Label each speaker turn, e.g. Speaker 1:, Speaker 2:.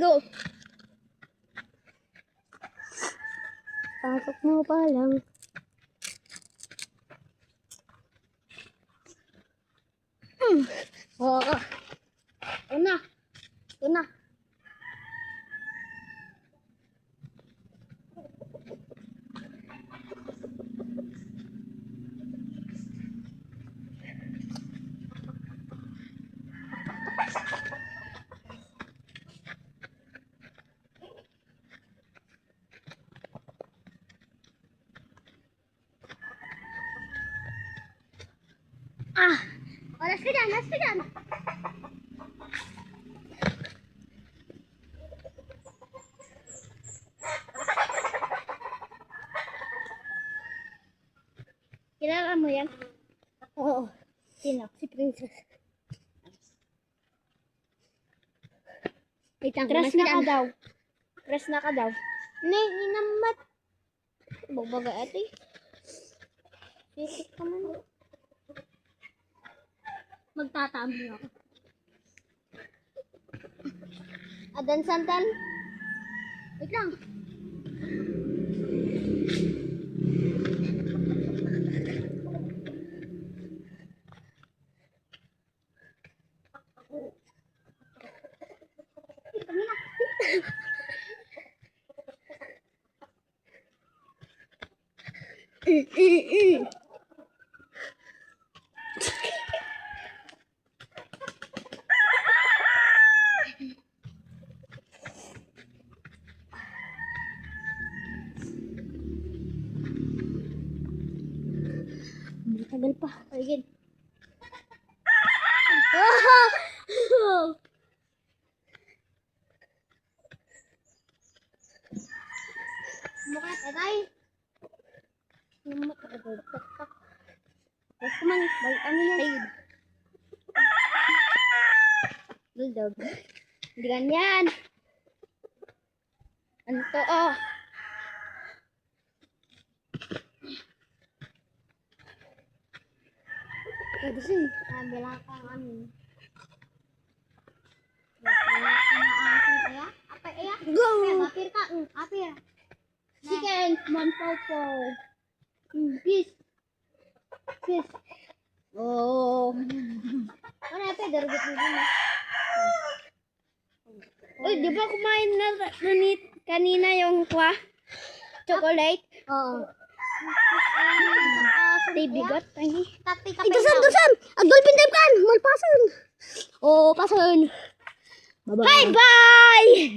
Speaker 1: go. Pasok mo pa lang. Oo. Ito na. Ito na. Oras ka dyan, oras ka dyan. Kilala mo yan? Oo. Sino? Si Princess. Tres na ka daw. Tres na ka daw. Inamat. Babaga ate. Sitik ka man. Magtatambling ako. Adan santan. Wait lang. Tagal pa. Ayun. Mukha tatay. Namat ako. Basta man, ano na. Bulldog. Hindi ganyan. Ano to, oh. Pwede sin. Bila kang ano. Go! Apir ka. Apir. Chicken. Manpow-pow. Fish. Fish. Oh. Ano ito? Darugot mo din. Uy, di ba kumain na kanina yung chocolate? Oo. Bigot. Itusan! Ang dolphin dive kan! Malpasan! Oo, pasan! Bye-bye! Bye-bye!